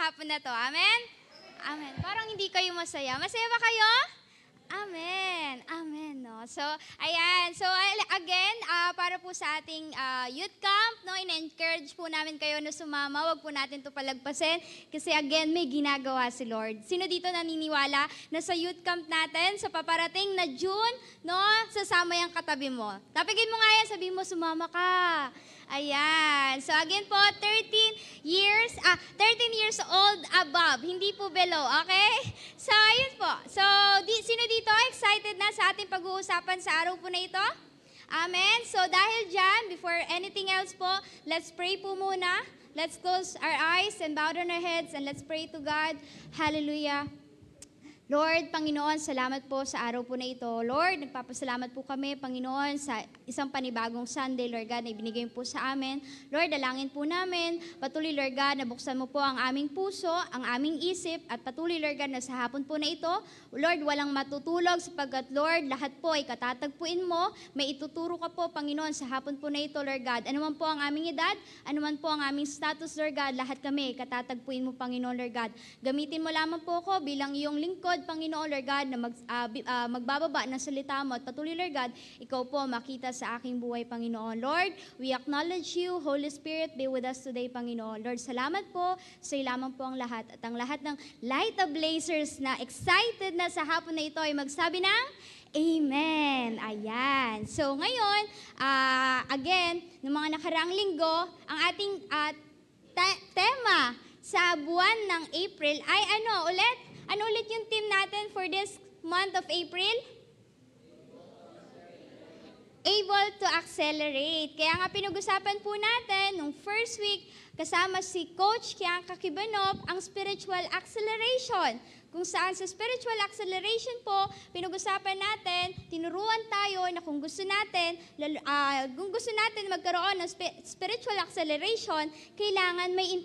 hapon na to. Amen? Amen. Parang hindi kayo masaya. Masaya ba kayo? Amen. Amen, no? So, ayan. So, again, para po sa ating youth camp, no, in-encourage po namin kayo na sumama. Huwag po natin ito palagpasin kasi again, may ginagawa si Lord. Sino dito naniniwala na sa youth camp natin, sa paparating na June, no, sasama yung katabi mo? Tapigin mo nga yan, sabihin mo, sumama ka. Ayan. So, again po, 13 years old above, hindi po below, okay? So, ayun po. So, sino dito excited na sa ating pag-uusapan sa araw po na ito? Amen. So, dahil dyan, before anything else po, let's pray po muna. Let's close our eyes and bow down our heads and let's pray to God. Hallelujah. Lord, Panginoon, salamat po sa araw po na ito. Lord, nagpapasalamat po kami, Panginoon, sa isang panibagong Sunday, Lord God, na ibinigay po sa amin. Lord, dalangin po namin, patuloy, Lord God, na buksan mo po ang aming puso, ang aming isip, at patuloy, Lord God, na sa hapon po na ito, Lord, walang matutulog, sapagkat, Lord, lahat po ay katatagpuin mo, may ituturo ka po, Panginoon, sa hapon po na ito, Lord God. Ano man po ang aming edad, ano man po ang aming status, Lord God, lahat kami katatagpuin mo, Panginoon, Lord God. Gamitin mo lamang po ako bilang iyong lingkod, Panginoon, Lord God, na magbababa ng salita mo at patuloy, Lord God, ikaw po makita sa aking buhay, Panginoon. Lord, we acknowledge you. Holy Spirit, be with us today, Panginoon. Lord, salamat po. Sa iyo lamang po ang lahat. At ang lahat ng Light of Blazers na excited na sa hapon na ito ay magsabi ng Amen. Ayan. So ngayon, again, ng mga nakaraang linggo, ang ating tema sa buwan ng April ay ano ulit? Ano ulit yung theme natin for this month of April? Able to accelerate. Kaya nga pinag-usapan po natin nung first week kasama si Coach Kianca Kibanop ang spiritual acceleration. Kung saan sa spiritual acceleration po, pinag-usapan natin, tinuruan tayo na kung gusto natin magkaroon ng spiritual acceleration, kailangan may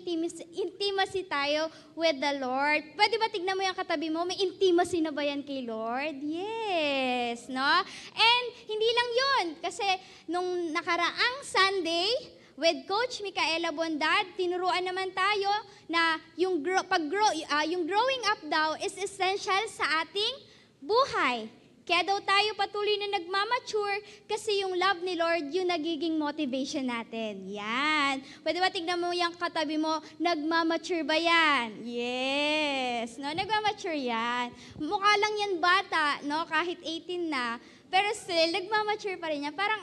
intimacy tayo with the Lord. Pwede ba tignan mo yung katabi mo? May intimacy na ba yan kay Lord? Yes, no? And hindi lang yun, kasi nung nakaraang Sunday, with Coach Micaela Bondad, tinuruan naman tayo na yung growing up daw is essential sa ating buhay. Kaya daw tayo patuloy na nagmamature kasi yung love ni Lord yung nagiging motivation natin. Yan. Pwede ba tignan mo yung katabi mo, nagmamature ba yan? Yes. No, nagmamature yan. Mukha lang yan bata, no, kahit 18 na. Pero still, nagmamature pa rin niya. Parang,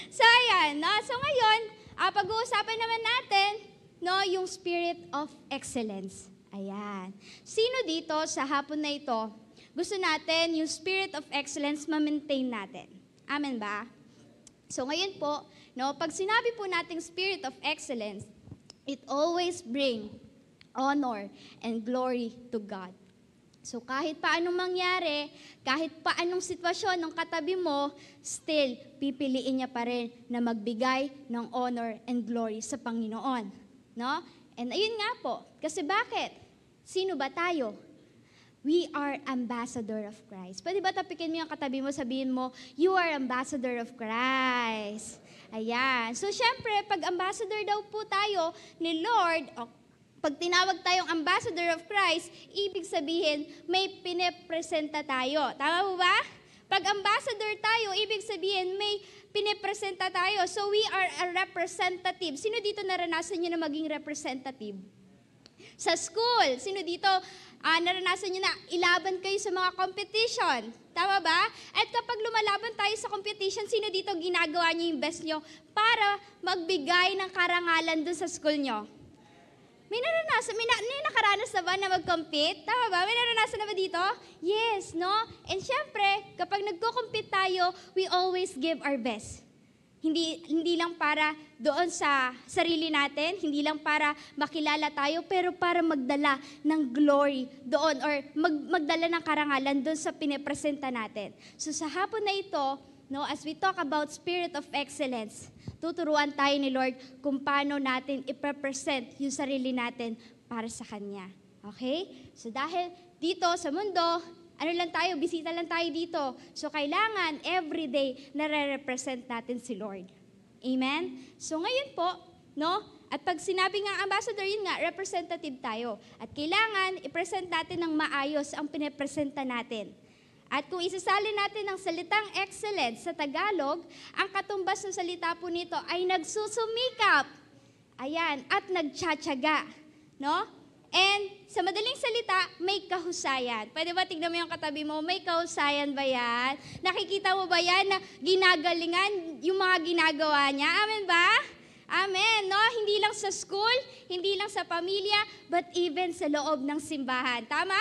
so ayan, no? So ngayon, pag-uusapan naman natin, no, yung spirit of excellence. Ayan. Sino dito sa hapon na ito, gusto natin yung spirit of excellence ma-maintain natin? Amen ba? So ngayon po, no, pag sinabi po nating spirit of excellence, it always bring honor and glory to God. So kahit paanong mangyari, kahit paanong sitwasyon ng katabi mo, still pipiliin niya pa rin na magbigay ng honor and glory sa Panginoon. No? And ayun nga po, kasi bakit? Sino ba tayo? We are ambassador of Christ. Pwede ba tapikin mo yung katabi mo, sabihin mo, you are ambassador of Christ. Ayan. So syempre, pag ambassador daw po tayo ni Lord, pag tinawag tayong ambassador of Christ, ibig sabihin, may pinepresenta tayo. Tama po ba? Pag ambassador tayo, ibig sabihin, may pinepresenta tayo. So we are a representative. Sino dito naranasan nyo na maging representative? Sa school, sino dito naranasan nyo na ilaban kayo sa mga competition? Tama ba? At kapag lumalaban tayo sa competition, sino dito ginagawa nyo yung best nyo para magbigay ng karangalan dun sa school nyo? May nakaranas na ba na mag-compete? Tama ba? May naranasan na ba dito? Yes, no? And syempre, kapag nagko-compete tayo, we always give our best. Hindi lang para doon sa sarili natin, hindi lang para makilala tayo, pero para magdala ng glory doon or magdala ng karangalan doon sa pinepresenta natin. So sa hapon na ito, no, as we talk about spirit of excellence, tuturuan tayo ni Lord kung paano natin iprepresent yung sarili natin para sa Kanya. Okay? So dahil dito sa mundo, ano lang tayo, bisita lang tayo dito. So kailangan everyday nare-represent natin si Lord. Amen? So ngayon po, no, At pag sinabi nga ambassador, yun nga, representative tayo. At kailangan i-present natin ng maayos ang pinipresenta natin. At kung isasalin natin ang salitang excellence sa Tagalog, ang katumbas ng salita po nito ay nagsusumikap. Ayan, at nagtsatsaga. No? And sa madaling salita, may kahusayan. Pwede ba tignan mo yung katabi mo, may kahusayan ba yan? Nakikita mo ba yan na ginagalingan yung mga ginagawa niya? Amen ba? Amen, no? Hindi lang sa school, hindi lang sa pamilya, but even sa loob ng simbahan. Tama?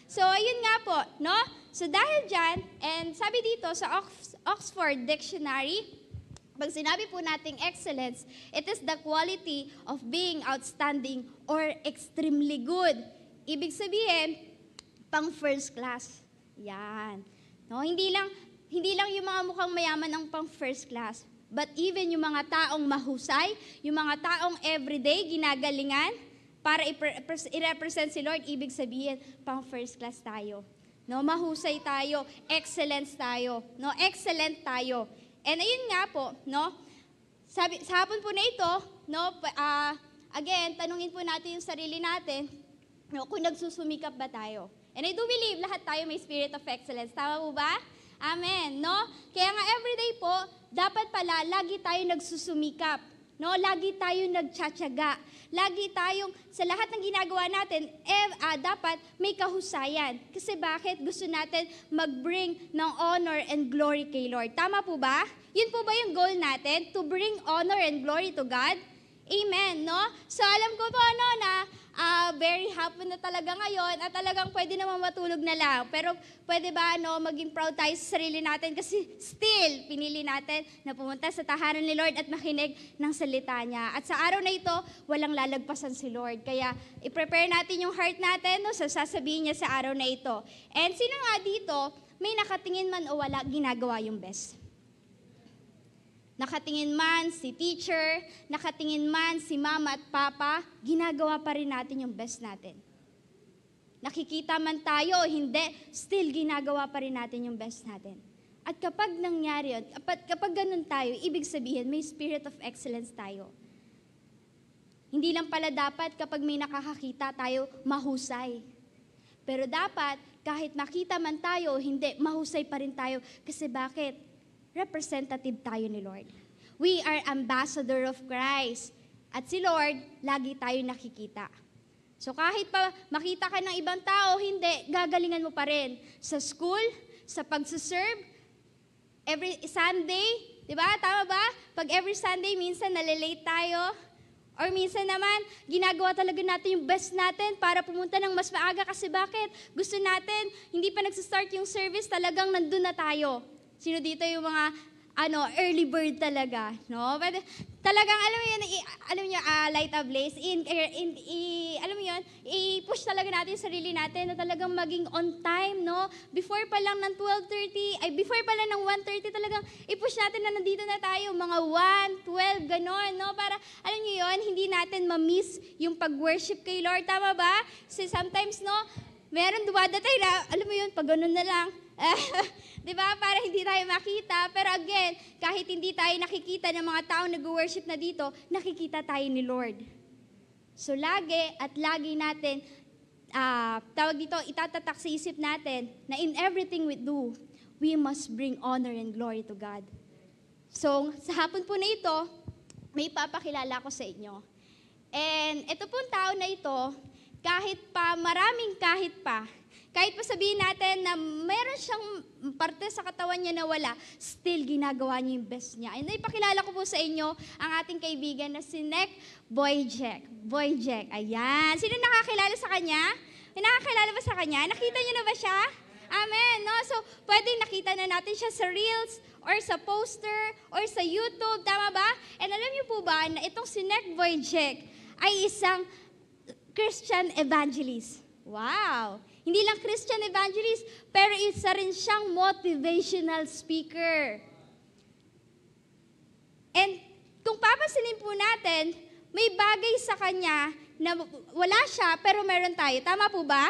So, yun nga po, no? So, dahil dyan, and sabi dito sa Oxford Dictionary, pag sinabi po nating excellence, it is the quality of being outstanding or extremely good. Ibig sabihin, pang first class. Yan. No, hindi lang yung mga mukhang mayaman ang pang first class, but even yung mga taong mahusay, yung mga taong everyday ginagalingan para i-represent si Lord, ibig sabihin, pang first class tayo. No, mahusay tayo, excellence tayo, no, excellent tayo. And ayun nga po, no, sa hapon po na ito, no, again, tanungin po natin yung sarili natin, no, kung nagsusumikap ba tayo. And I do believe lahat tayo may spirit of excellence. Tama po ba? Amen, no? Kaya nga everyday po, dapat pala lagi tayo nagsusumikap. No, lagi tayong nagtsatsaga. Lagi tayong, sa lahat ng ginagawa natin, dapat may kahusayan. Kasi bakit? Gusto natin mag-bring ng honor and glory kay Lord. Tama po ba? Yun po ba yung goal natin? To bring honor and glory to God? Amen, no? So alam ko po, no, na very happy na talaga ngayon at talagang pwede naman matulog na lang. Pero pwede ba, no, maging proud tayo sa sarili natin kasi still, pinili natin na pumunta sa tahanan ni Lord at makinig ng salita niya. At sa araw na ito, walang lalagpasan si Lord. Kaya i-prepare natin yung heart natin, no, sa sasabihin niya sa araw na ito. And sino nga dito, may nakatingin man o wala, ginagawa yung best. Nakatingin man si teacher, nakatingin man si mama at papa, ginagawa pa rin natin yung best natin. Nakikita man tayo o hindi, still ginagawa pa rin natin yung best natin. At kapag nangyari yun, kapag ganun tayo, ibig sabihin may spirit of excellence tayo. Hindi lang pala dapat kapag may nakakakita tayo, mahusay. Pero dapat, kahit makita man tayo o hindi, mahusay pa rin tayo. Kasi bakit? Representative tayo ni Lord. We are ambassador of Christ. At si Lord, lagi tayo nakikita. So kahit pa makita ka ng ibang tao, hindi, gagalingan mo pa rin. Sa school, sa pagsuserve, every Sunday, di ba? Tama ba? Pag every Sunday, minsan nalilate tayo. Or minsan naman, ginagawa talaga natin yung best natin para pumunta ng mas maaga. Kasi bakit? Gusto natin, hindi pa nagsistart yung service, talagang nandun na tayo. Sino dito yung mga early bird talaga, no? But, talagang alam mo yun, light a blaze alam mo yun, i-push talaga natin sarili natin na talagang maging on time, no? Before pa lang ng 1:30 talagang i-push natin na nandito na tayo, mga 1:12 ganon, no? Para alam niyo yun, hindi natin ma-miss yung pag-worship kay Lord, tama ba? So sometimes, no, meron dumadatay na, alam mo yun, pag ganun na lang, di ba? Para hindi tayo makita. Pero again, kahit hindi tayo nakikita ng mga taong nag-worship na dito, nakikita tayo ni Lord. So lagi at lagi natin, tawag dito, itatatak sa isip natin na in everything we do, we must bring honor and glory to God. So sa hapon po na ito, may papakilala ko sa inyo. And ito pong tao na ito, kahit pa sabihin natin na meron siyang parte sa katawan niya na wala, still ginagawa niya yung best niya. And ipakilala ko po sa inyo ang ating kaibigan na si Nick Boyjek. Ayan. Sino nakakilala sa kanya? May nakakilala ba sa kanya? Nakita niyo na ba siya? Amen. No? So, pwedeng nakita na natin siya sa Reels or sa poster or sa YouTube. Tama ba? And alam niyo po ba na itong si Nick Boyjek ay isang Christian evangelist. Wow! Hindi lang Christian evangelist, pero isa rin siyang motivational speaker. And kung papansinin po natin, may bagay sa kanya na wala siya, pero meron tayo. Tama po ba?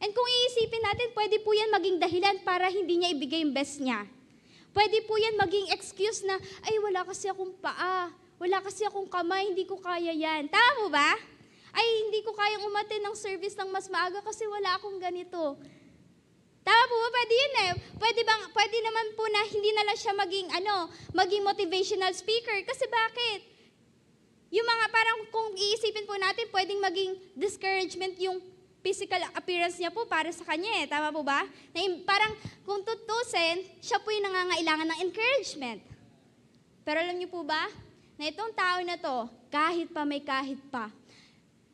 And kung iisipin natin, pwede po yan maging dahilan para hindi niya ibigay yung best niya. Pwede po yan maging excuse na, ay wala kasi akong paa, wala kasi akong kamay, hindi ko kaya yan. Tama po ba? Ay, hindi ko kayang umattend ng service ng mas maaga kasi wala akong ganito. Tama po ba? Pwede yun eh. Pwede naman po na hindi na lang siya maging motivational speaker. Kasi bakit? Yung mga parang kung iisipin po natin, pwedeng maging discouragement yung physical appearance niya po para sa kanya eh. Tama po ba? Parang kung tutusin, siya po yung nangangailangan ng encouragement. Pero alam niyo po ba, na itong tao na to, kahit pa,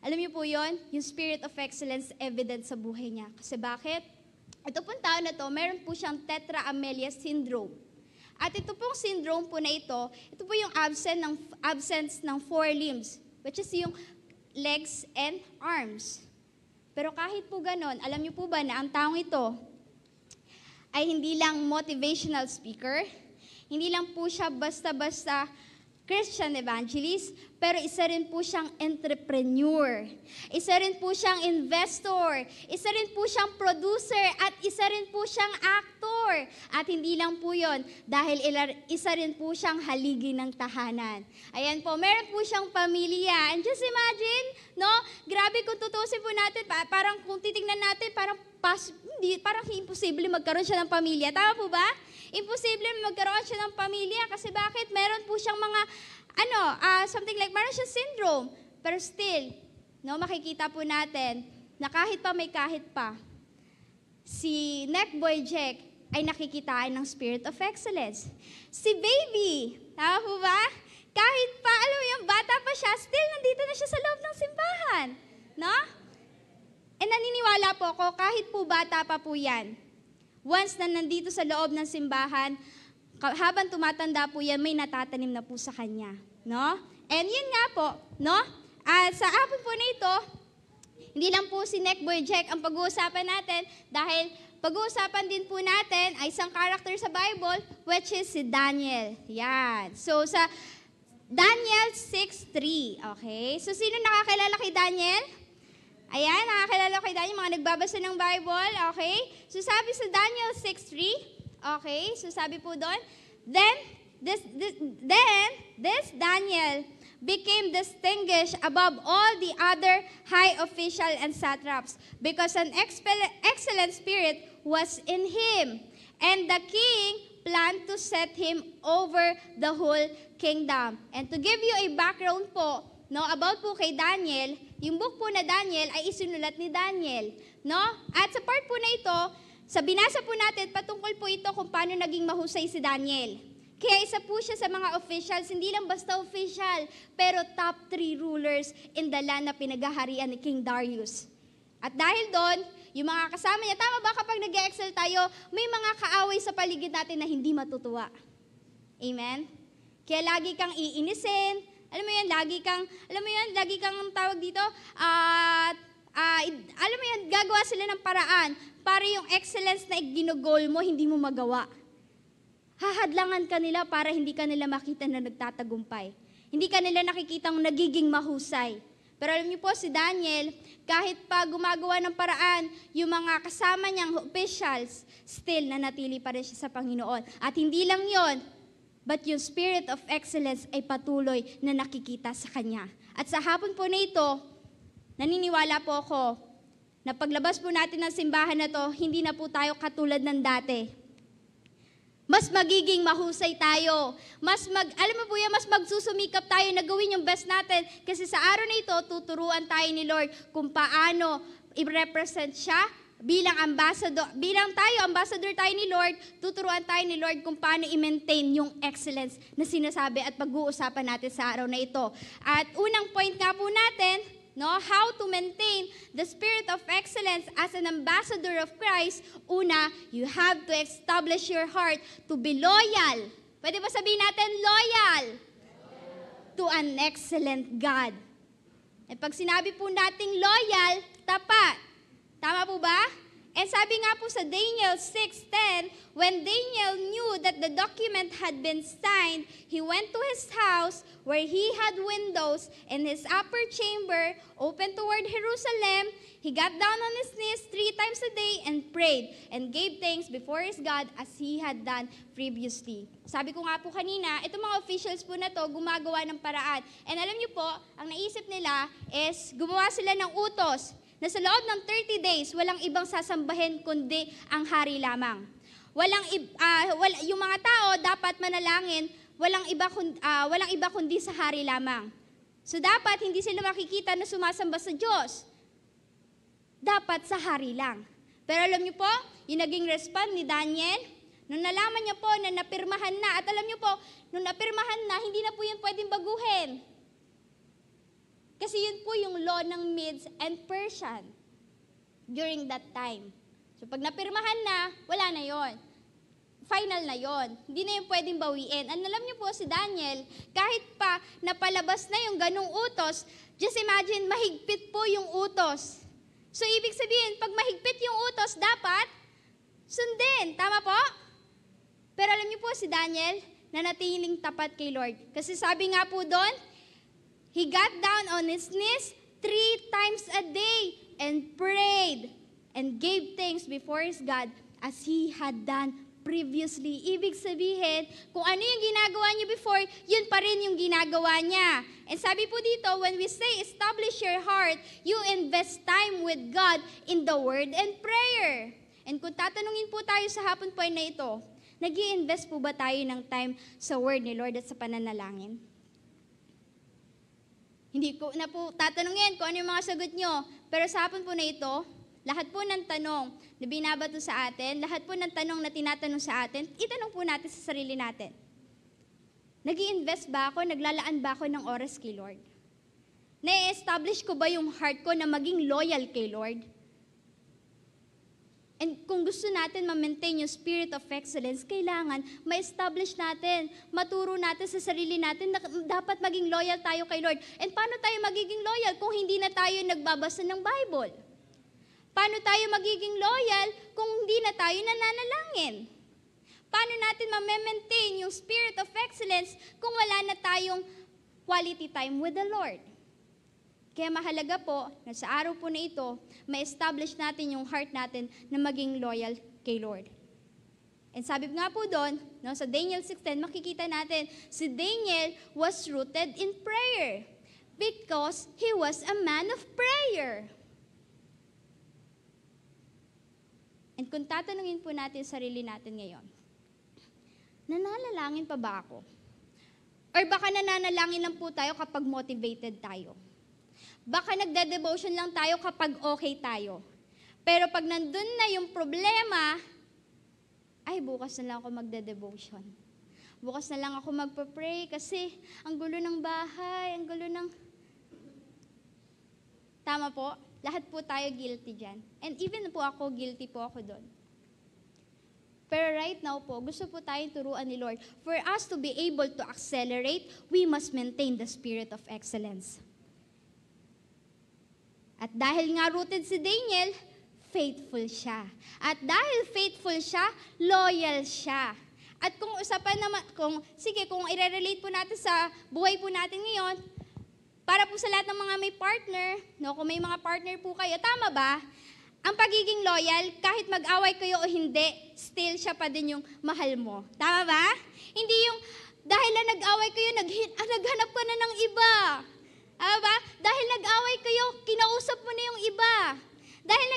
alam niyo po yon, yung spirit of excellence evident sa buhay niya. Kasi bakit? Ito pong tao na to, meron po siyang tetraamelia syndrome. At ito pong syndrome po na ito po yung absence ng 4 limbs, which is yung legs and arms. Pero kahit po ganon, alam niyo po ba na ang taong ito ay hindi lang motivational speaker, hindi lang po siya basta-basta Christian evangelist, pero isa rin po siyang entrepreneur. Isa rin po siyang investor. Isa rin po siyang producer. At isa rin po siyang actor. At hindi lang po yon dahil isa rin po siyang haligi ng tahanan. Ayan po, meron po siyang pamilya. And just imagine, no? Grabe kung tutusin po natin, parang kung titingnan natin, parang imposible magkaroon siya ng pamilya. Tama po ba? Imposible magkaroon siya ng pamilya kasi bakit? Meron po siyang mga, something like, meron siyang syndrome. Pero still, no, makikita po natin na kahit pa, si Neckboy Jack ay nakikitain ng spirit of excellence. Si Baby, tama po ba? Kahit pa, alam mo yung bata pa siya, still nandito na siya sa loob ng simbahan. No? And naniniwala po ako, kahit po bata pa po yan, once na nandito sa loob ng simbahan, habang tumatanda po yan, may natatanim na po sa kanya. No? And yun nga po, no? Sa hapon po na ito, hindi lang po si Neckboy Jack ang pag-uusapan natin dahil pag-uusapan din po natin ay isang character sa Bible, which is si Daniel. Yan. So, sa Daniel 6:3. Okay? So, sino nakakilala kay Daniel? Ayan, nakakilala kay Daniel, mga nagbabasa ng Bible, okay? So sabi sa Daniel 6:3, okay? So sabi po doon, Then this Daniel became distinguished above all the other high official and satraps because an excellent spirit was in him. And the king planned to set him over the whole kingdom. And to give you a background po, no, about po kay Daniel, yung book po na Daniel ay isinulat ni Daniel. No? At sa part po na ito, sa binasa po natin, patungkol po ito kung paano naging mahusay si Daniel. Kaya isa po siya sa mga officials, hindi lang basta official, pero top 3 rulers in the land na pinagaharian ni King Darius. At dahil doon, yung mga kasama niya, tama ba kapag nag-excel tayo, may mga kaaway sa paligid natin na hindi matutuwa. Amen? Kaya lagi kang iinisin, alam mo yan, lagi kang tawag dito, alam mo yan, gagawa sila ng paraan para yung excellence na ginugol mo, hindi mo magawa. Hahadlangan ka nila para hindi ka nila makita na nagtatagumpay. Hindi ka nila nakikitang nagiging mahusay. Pero alam niyo po, si Daniel, kahit pa gumagawa ng paraan, yung mga kasama niyang officials, still nanatili pa rin siya sa Panginoon. At hindi lang yon, but yung spirit of excellence ay patuloy na nakikita sa kanya. At sa hapon po na ito, naniniwala po ako na paglabas po natin ng simbahan na to, hindi na po tayo katulad ng dati. Mas magiging mahusay tayo. Mas magsusumikap tayo na gawin yung best natin. Kasi sa araw na ito, tuturuan tayo ni Lord kung paano i-represent siya bilang ambassador, ambassador tayo ni Lord, tuturuan tayo ni Lord kung paano i-maintain yung excellence na sinasabi at pag-uusapan natin sa araw na ito. At unang point nga po natin, no, how to maintain the spirit of excellence as an ambassador of Christ. Una, you have to establish your heart to be loyal. Pwede ba sabihin natin loyal? To an excellent God. E pag sinabi po nating loyal, tapat. Tama po ba? And sabi nga po sa Daniel 6:10, when Daniel knew that the document had been signed, he went to his house where he had windows in his upper chamber open toward Jerusalem. He got down on his knees 3 times a day and prayed and gave thanks before his God as he had done previously. Sabi ko nga po kanina, itong mga officials po na to gumagawa ng paraan. And alam niyo po, ang naisip nila is gumawa sila ng utos na sa loob ng 30 days, walang ibang sasambahin kundi ang hari lamang. Yung mga tao dapat manalangin, walang iba kundi sa hari lamang. So dapat hindi sila makikita na sumasamba sa Diyos. Dapat sa hari lang. Pero alam niyo po, yung naging response ni Daniel, nung nalaman niya po na napirmahan na, at alam niyo po, nung napirmahan na, hindi na po yan pwedeng baguhin. Kasi yun po yung law ng Medes and Persian during that time. So pag napirmahan na, wala na yon. Final na yon. Hindi na yung pwedeng bawiin. And alam niyo po si Daniel, kahit pa napalabas na yung ganong utos, just imagine, mahigpit po yung utos. So ibig sabihin, pag mahigpit yung utos, dapat sundin. Tama po? Pero alam niyo po si Daniel, nanatiling tapat kay Lord. Kasi sabi nga po doon, he got down on his knees 3 times a day and prayed and gave thanks before his God as he had done previously. Ibig sabihin, kung ano yung ginagawa niya before, yun pa rin yung ginagawa niya. And sabi po dito, when we say establish your heart, you invest time with God in the Word and prayer. And kung tatanungin po tayo sa hapon po na ito, nag-i-invest po ba tayo ng time sa Word ni Lord at sa pananalangin? Hindi ko na po tatanungin kung ano yung mga sagot nyo. Pero sa hapon po na ito, lahat po ng tanong na binabato sa atin, lahat po ng tanong na tinatanong sa atin, itanong po natin sa sarili natin. Nag-i-invest ba ako? Naglalaan ba ako ng oras kay Lord? Na-establish ko ba yung heart ko na maging loyal kay Lord? And kung gusto natin ma-maintain yung spirit of excellence, kailangan ma-establish natin, maturo natin sa sarili natin na dapat maging loyal tayo kay Lord. And paano tayo magiging loyal kung hindi na tayo nagbabasa ng Bible? Paano tayo magiging loyal kung hindi na tayo nananalangin? Paano natin ma-maintain yung spirit of excellence kung wala na tayong quality time with the Lord? Kaya mahalaga po na sa araw po na ito, ma-establish natin yung heart natin na maging loyal kay Lord. And sabi nga po doon, no, sa Daniel 6:10, makikita natin, si Daniel was rooted in prayer because he was a man of prayer. And kung tatanungin po natin sarili natin ngayon, nananalangin pa ba ako? Or baka nananalangin lang po tayo kapag motivated tayo? Baka nagde-devotion lang tayo kapag okay tayo. Pero pag nandun na yung problema, ay bukas na lang ako magde-devotion. Bukas na lang ako magpa-pray kasi ang gulo ng bahay, ang gulo ng... Tama po? Lahat po tayo guilty dyan. And even po ako, guilty po ako doon. Pero right now po, gusto po tayong turuan ni Lord. For us to be able to accelerate, we must maintain the spirit of excellence. At dahil nga rooted si Daniel, faithful siya. At dahil faithful siya, loyal siya. At kung usapan naman, kung i-relate po natin sa buhay po natin ngayon, para po sa lahat ng mga may partner, no, kung may mga partner po kayo, tama ba? Ang pagiging loyal, kahit mag-away kayo o hindi, still siya pa din yung mahal mo. Tama ba? Hindi yung, dahil na nag-away kayo, naghanap ka na ng iba. Tama ba? Dahil nag-away kayo, kinausap mo na yung iba. Dahil